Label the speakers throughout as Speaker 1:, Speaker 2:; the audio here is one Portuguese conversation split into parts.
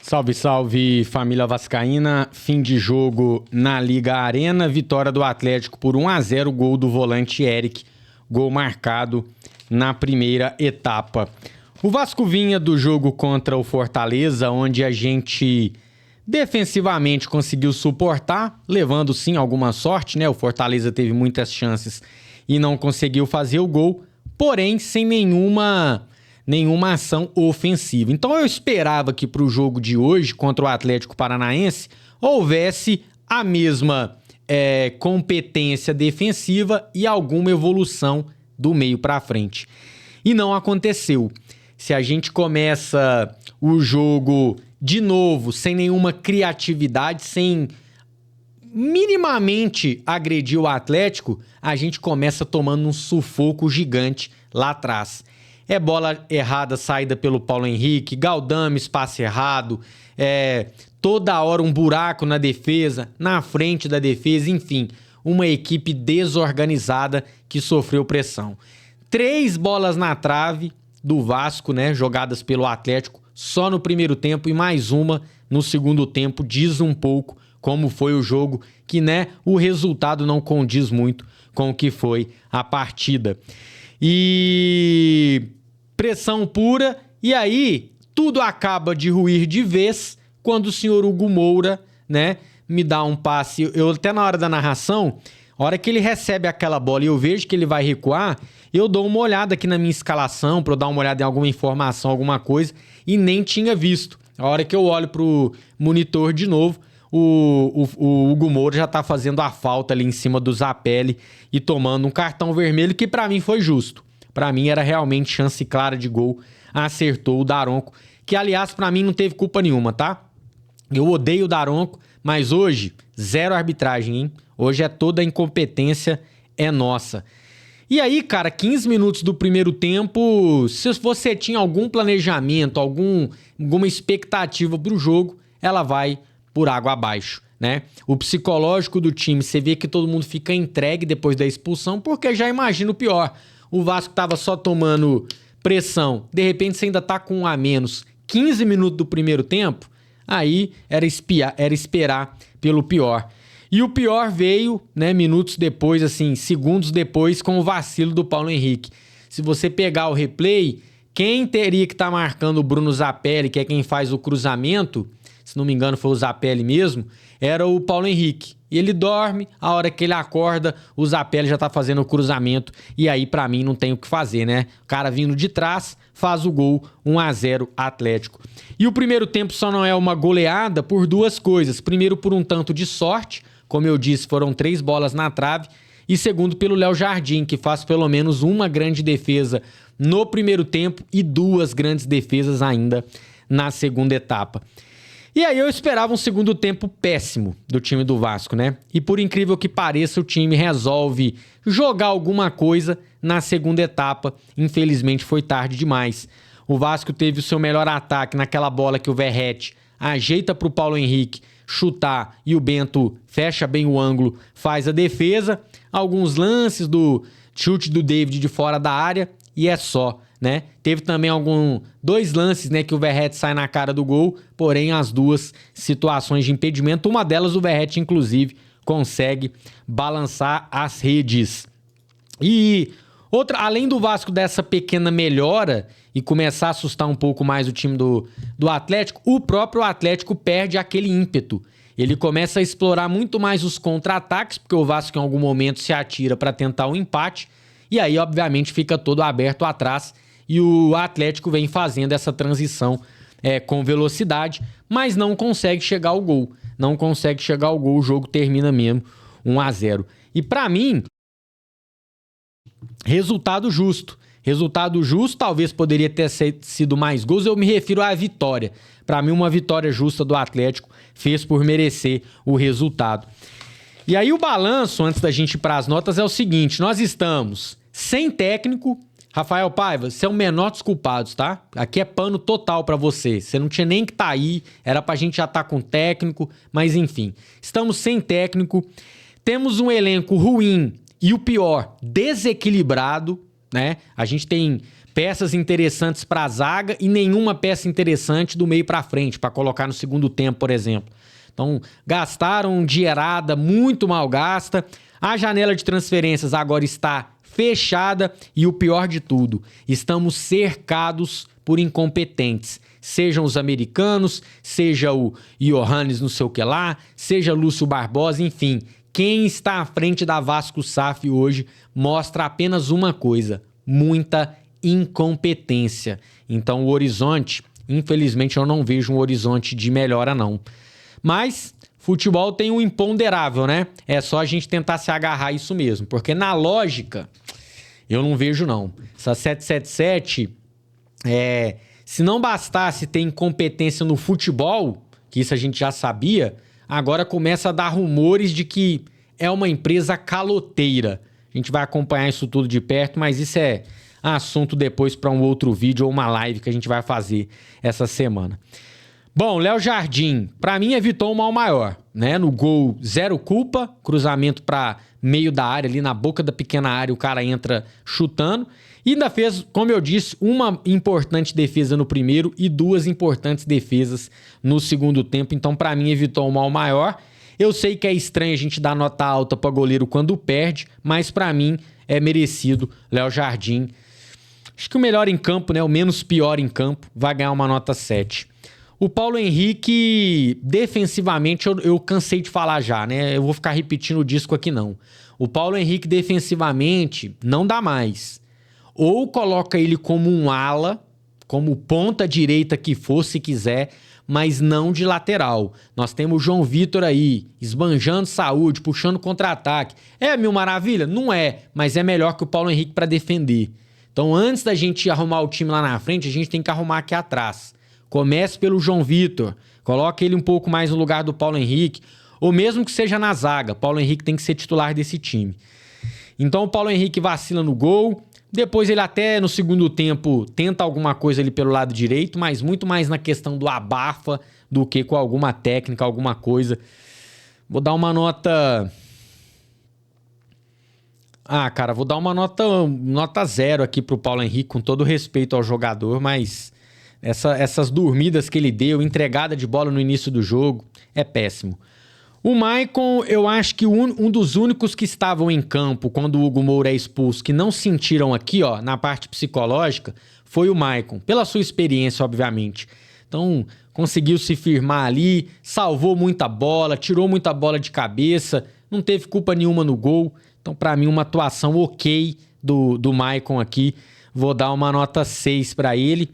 Speaker 1: Salve, salve, família vascaína. Fim de jogo na Liga Arena. Vitória do Atlético por 1-0, gol do volante Eric. Gol marcado na primeira etapa. O Vasco vinha do jogo contra o Fortaleza, onde a gente defensivamente conseguiu suportar, levando sim alguma sorte, né? O Fortaleza teve muitas chances e não conseguiu fazer o gol, porém sem nenhuma ação ofensiva. Então eu esperava que para o jogo de hoje contra o Atlético Paranaense houvesse a mesma competência defensiva e alguma evolução do meio para frente. E não aconteceu. Se a gente começa o jogo de novo sem nenhuma criatividade, sem minimamente agredir o Atlético, a gente começa tomando um sufoco gigante lá atrás. É bola errada, saída pelo Paulo Henrique, Galdames, passe errado, toda hora um buraco na defesa, na frente da defesa, enfim, uma equipe desorganizada que sofreu pressão. 3 bolas na trave do Vasco, né, jogadas pelo Atlético, só no primeiro tempo e mais uma no segundo tempo, diz um pouco como foi o jogo, que, né, o resultado não condiz muito com o que foi a partida. E pressão pura, e aí tudo acaba de ruir de vez quando o senhor Hugo Moura, né, me dá um passe. Eu até na hora da narração, a hora que ele recebe aquela bola e eu vejo que ele vai recuar, eu dou uma olhada aqui na minha escalação para eu dar uma olhada em alguma informação, alguma coisa, e nem tinha visto. A hora que eu olho pro monitor de novo, o Hugo Moura já tá fazendo a falta ali em cima do Zapelli e tomando um cartão vermelho que para mim foi justo. Para mim era realmente chance clara de gol. Acertou o Daronco, que aliás para mim não teve culpa nenhuma, tá? Eu odeio o Daronco, mas hoje zero arbitragem, hein? Hoje é toda a incompetência é nossa. E aí, cara, 15 minutos do primeiro tempo, se você tinha algum planejamento, alguma expectativa pro jogo, ela vai por água abaixo, né? O psicológico do time, você vê que todo mundo fica entregue depois da expulsão, porque já imagina o pior. O Vasco tava só tomando pressão, de repente você ainda tá com 1 a menos, 15 minutos do primeiro tempo, aí era esperar pelo pior. E o pior veio, né, minutos depois, assim, segundos depois, com o vacilo do Paulo Henrique. Se você pegar o replay, quem teria que estar marcando o Bruno Zapelli, que é quem faz o cruzamento, se não me engano foi o Zapelli mesmo, era o Paulo Henrique. E ele dorme, a hora que ele acorda, o Zapelli já tá fazendo o cruzamento, e aí pra mim não tem o que fazer, né? O cara vindo de trás, faz o gol, 1-0 Atlético. E o primeiro tempo só não é uma goleada por 2 coisas. Primeiro, por um tanto de sorte, como eu disse, foram 3 bolas na trave. E segundo, pelo Léo Jardim, que faz pelo menos uma grande defesa no primeiro tempo e 2 grandes defesas ainda na segunda etapa. E aí eu esperava um segundo tempo péssimo do time do Vasco, né? E por incrível que pareça, o time resolve jogar alguma coisa na segunda etapa. Infelizmente foi tarde demais. O Vasco teve o seu melhor ataque naquela bola que o Verratti ajeita para o Paulo Henrique chutar e o Bento fecha bem o ângulo, faz a defesa. Alguns lances do chute do David de fora da área e é só, né? Teve também 2 lances, né, que o Verratti sai na cara do gol, porém as 2 situações de impedimento, uma delas o Verratti inclusive consegue balançar as redes. E outra, além do Vasco dessa pequena melhora e começar a assustar um pouco mais o time do Atlético, o próprio Atlético perde aquele ímpeto. Ele começa a explorar muito mais os contra-ataques, porque o Vasco em algum momento se atira para tentar um empate, e aí obviamente fica todo aberto atrás, e o Atlético vem fazendo essa transição com velocidade, mas não consegue chegar ao gol. Não consegue chegar ao gol, o jogo termina mesmo 1-0. E para mim, resultado justo. Resultado justo, talvez poderia ter sido mais gols, eu me refiro à vitória. Para mim, uma vitória justa do Atlético fez por merecer o resultado. E aí o balanço, antes da gente ir para as notas, é o seguinte: nós estamos sem técnico. Rafael Paiva, você é o menor dos culpados, tá? Aqui é pano total pra você. Você não tinha nem que tá aí, era pra gente já estar com técnico, mas enfim. Estamos sem técnico, temos um elenco ruim e o pior, desequilibrado, né? A gente tem peças interessantes para a zaga e nenhuma peça interessante do meio para frente, para colocar no segundo tempo, por exemplo. Então, gastaram dinheirada muito mal gasta. A janela de transferências agora está fechada e o pior de tudo, estamos cercados por incompetentes. Sejam os americanos, seja o Johannes não sei o que lá, seja Lúcio Barbosa, enfim. Quem está à frente da Vasco SAF hoje mostra apenas uma coisa: muita incompetência. Então o horizonte, infelizmente eu não vejo um horizonte de melhora não. Mas futebol tem um imponderável, né? É só a gente tentar se agarrar a isso mesmo, porque na lógica eu não vejo não. Essa 777, se não bastasse ter incompetência no futebol, que isso a gente já sabia, agora começa a dar rumores de que é uma empresa caloteira. A gente vai acompanhar isso tudo de perto, mas isso é assunto depois para um outro vídeo ou uma live que a gente vai fazer essa semana. Bom, Léo Jardim, para mim evitou um mal maior, né? No gol, zero culpa, cruzamento para meio da área, ali na boca da pequena área, o cara entra chutando. E ainda fez, como eu disse, uma importante defesa no primeiro e duas importantes defesas no segundo tempo. Então, para mim, evitou um mal maior. Eu sei que é estranho a gente dar nota alta para goleiro quando perde, mas para mim é merecido. Léo Jardim, acho que o melhor em campo, né? O menos pior em campo, vai ganhar uma nota 7. O Paulo Henrique, defensivamente, eu cansei de falar já, né? Eu vou ficar repetindo o disco aqui, não. O Paulo Henrique, defensivamente, não dá mais. Ou coloca ele como um ala, como ponta direita que for, se quiser, mas não de lateral. Nós temos o João Vitor aí, esbanjando saúde, puxando contra-ataque. É mil maravilha? Não é, mas é melhor que o Paulo Henrique para defender. Então, antes da gente arrumar o time lá na frente, a gente tem que arrumar aqui atrás. Comece pelo João Vitor, coloque ele um pouco mais no lugar do Paulo Henrique, ou mesmo que seja na zaga, Paulo Henrique tem que ser titular desse time. Então o Paulo Henrique vacila no gol, depois ele até no segundo tempo tenta alguma coisa ali pelo lado direito, mas muito mais na questão do abafa do que com alguma técnica, alguma coisa. Vou dar uma nota... vou dar uma nota 0 aqui pro Paulo Henrique, com todo respeito ao jogador, mas... Essas dormidas que ele deu, entregada de bola no início do jogo, é péssimo. O Maicon, eu acho que um dos únicos que estavam em campo quando o Hugo Moura é expulso, que não sentiram aqui, ó, na parte psicológica, foi o Maicon, pela sua experiência, obviamente. Então, conseguiu se firmar ali, salvou muita bola, tirou muita bola de cabeça, não teve culpa nenhuma no gol. Então, pra mim, uma atuação ok do Maicon aqui. Vou dar uma nota 6 pra ele.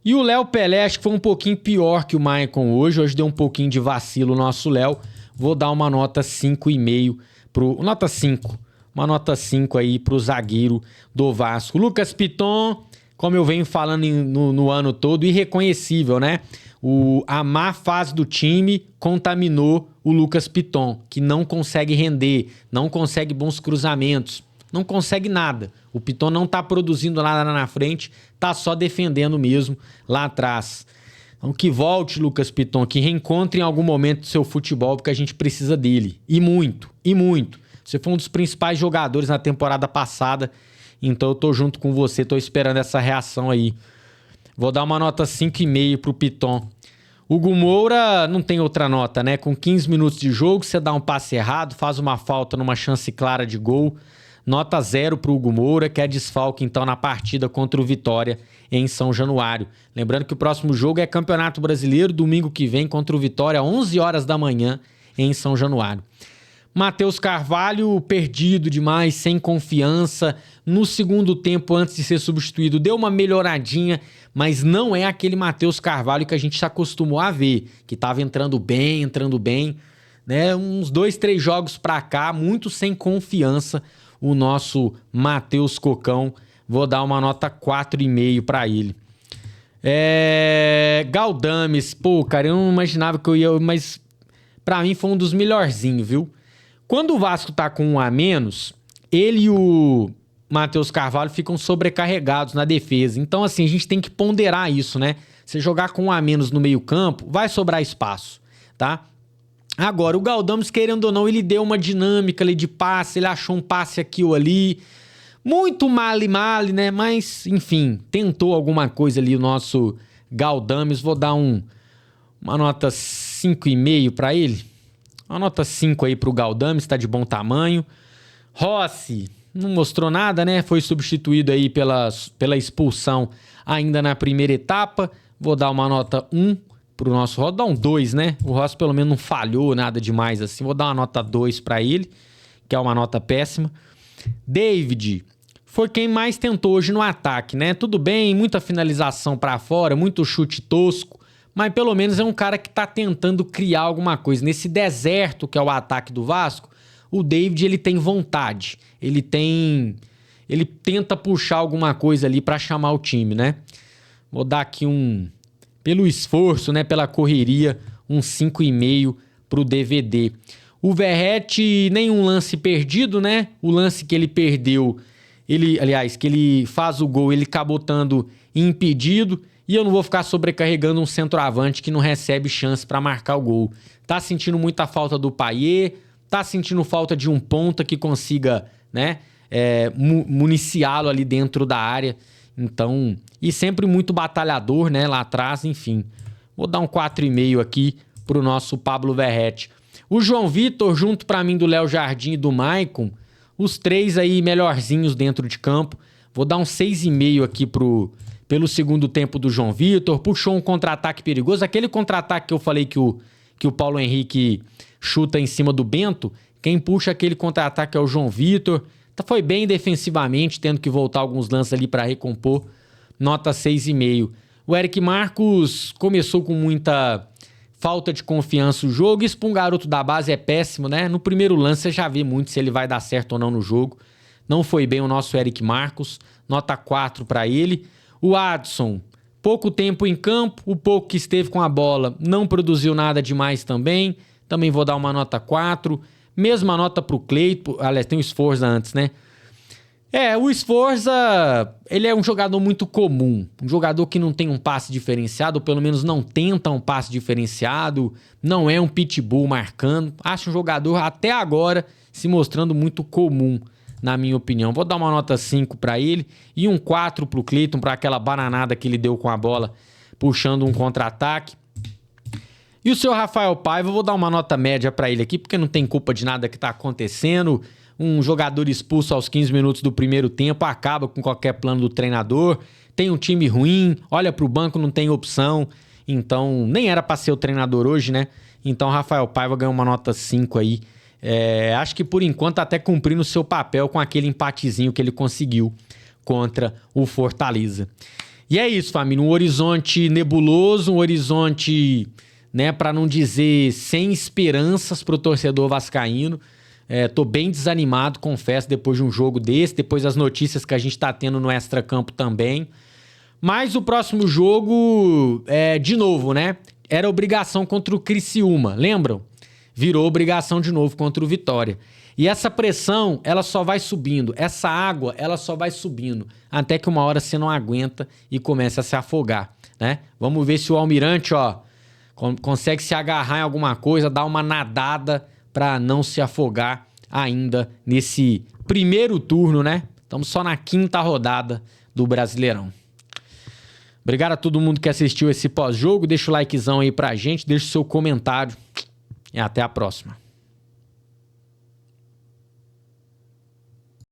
Speaker 1: E o Léo Pelé acho que foi um pouquinho pior que o Maicon hoje. Hoje deu um pouquinho de vacilo o nosso Léo. Vou dar uma nota 5,5 pro... Nota 5. Uma nota 5 aí pro zagueiro do Vasco. Lucas Piton, como eu venho falando no ano todo, irreconhecível, né? A má fase do time contaminou o Lucas Piton, que não consegue render, não consegue bons cruzamentos, não consegue nada. O Piton não tá produzindo nada lá na frente, tá só defendendo mesmo lá atrás. Então que volte, Lucas Piton, que reencontre em algum momento o seu futebol, porque a gente precisa dele. E muito, e muito. Você foi um dos principais jogadores na temporada passada, então eu tô junto com você, tô esperando essa reação aí. Vou dar uma nota 5,5 pro Piton. Hugo Moura não tem outra nota, né? Com 15 minutos de jogo, você dá um passe errado, faz uma falta numa chance clara de gol. Nota 0 para o Hugo Moura, que é desfalque então na partida contra o Vitória em São Januário. Lembrando que o próximo jogo é Campeonato Brasileiro, domingo que vem contra o Vitória, 11 horas da manhã em São Januário. Matheus Carvalho, perdido demais, sem confiança. No segundo tempo, antes de ser substituído, deu uma melhoradinha, mas não é aquele Matheus Carvalho que a gente se acostumou a ver, que estava entrando bem, né? Uns 2, 3 jogos para cá, muito sem confiança. O nosso Matheus Cocão, vou dar uma nota 4,5 para ele. Galdames, pô, cara, eu não imaginava que eu ia, mas para mim foi um dos melhorzinhos, viu? Quando o Vasco tá com 1 a menos, ele e o Matheus Carvalho ficam sobrecarregados na defesa. Então, assim, a gente tem que ponderar isso, né? Você jogar com 1 a menos no meio-campo, vai sobrar espaço, tá? Agora, o Galdames, querendo ou não, ele deu uma dinâmica ali de passe, ele achou um passe aqui ou ali, Muito male, né? Mas, enfim, tentou alguma coisa ali o nosso Galdames. Vou dar uma nota 5,5 para ele. Uma nota 5 aí pro Galdames, tá de bom tamanho. Rossi, não mostrou nada, né? Foi substituído aí pela expulsão ainda na primeira etapa. Vou dar uma nota 1 pro nosso Rossi. Vou dar um 2, né? O Rossi pelo menos não falhou nada demais assim. Vou dar uma nota 2 para ele, que é uma nota péssima. David foi quem mais tentou hoje no ataque, né? Tudo bem, muita finalização para fora, muito chute tosco, mas pelo menos é um cara que tá tentando criar alguma coisa. Nesse deserto que é o ataque do Vasco, o David, ele tem vontade, ele tenta puxar alguma coisa ali para chamar o time, né? Vou dar aqui pelo esforço, né, pela correria, um 5,5 pro DVD. O Verratti, nenhum lance perdido, né? O lance que ele perdeu, que ele faz o gol, ele acabou estando impedido. E eu não vou ficar sobrecarregando um centroavante que não recebe chance para marcar o gol. Tá sentindo muita falta do Payet, tá sentindo falta de um ponta que consiga, né, municiá-lo ali dentro da área. Então, e sempre muito batalhador, né, lá atrás, enfim. Vou dar um 4,5 aqui pro nosso Pablo Verratti. O João Vitor, junto para mim do Léo Jardim e do Maicon, os três aí melhorzinhos dentro de campo. Vou dar um 6,5 aqui pelo segundo tempo do João Vitor. Puxou um contra-ataque perigoso. Aquele contra-ataque que eu falei que o Paulo Henrique chuta em cima do Bento, quem puxa aquele contra-ataque é o João Vitor. Foi bem defensivamente, tendo que voltar alguns lances ali para recompor. Nota 6,5. O Eric Marcos começou com muita falta de confiança no jogo. Isso para um garoto da base é péssimo, né? No primeiro lance você já vê muito se ele vai dar certo ou não no jogo. Não foi bem o nosso Eric Marcos. Nota 4 para ele. O Adson, pouco tempo em campo. O pouco que esteve com a bola não produziu nada demais também. Também vou dar uma nota 4. Mesma nota pro Cleiton. Aliás, tem o Sforza antes, né? O Sforza, ele é um jogador muito comum. Um jogador que não tem um passe diferenciado, ou pelo menos não tenta um passe diferenciado. Não é um pitbull marcando. Acho um jogador, até agora, se mostrando muito comum, na minha opinião. Vou dar uma nota 5 para ele e um 4 pro Cleiton, para aquela bananada que ele deu com a bola, puxando um contra-ataque. E o seu Rafael Paiva, eu vou dar uma nota média para ele aqui, porque não tem culpa de nada que tá acontecendo. Um jogador expulso aos 15 minutos do primeiro tempo acaba com qualquer plano do treinador. Tem um time ruim, olha pro banco, não tem opção. Então, nem era para ser o treinador hoje, né? Então, Rafael Paiva ganhou uma nota 5 aí. Acho que por enquanto até cumprindo o seu papel com aquele empatezinho que ele conseguiu contra o Fortaleza. E é isso, família. Um horizonte nebuloso, um horizonte, né, para não dizer sem esperanças pro torcedor vascaíno. Tô bem desanimado, confesso, depois de um jogo desse, depois das notícias que a gente tá tendo no extracampo também. Mas o próximo jogo, de novo, né? Era obrigação contra o Criciúma, lembram? Virou obrigação de novo contra o Vitória. E essa pressão, ela só vai subindo. Essa água, ela só vai subindo. Até que uma hora você não aguenta e começa a se afogar, né? Vamos ver se o Almirante, consegue se agarrar em alguma coisa, dar uma nadada para não se afogar ainda nesse primeiro turno, né? Estamos só na 5ª rodada do Brasileirão. Obrigado a todo mundo que assistiu esse pós-jogo. Deixa o likezão aí pra gente, deixa o seu comentário e até a próxima.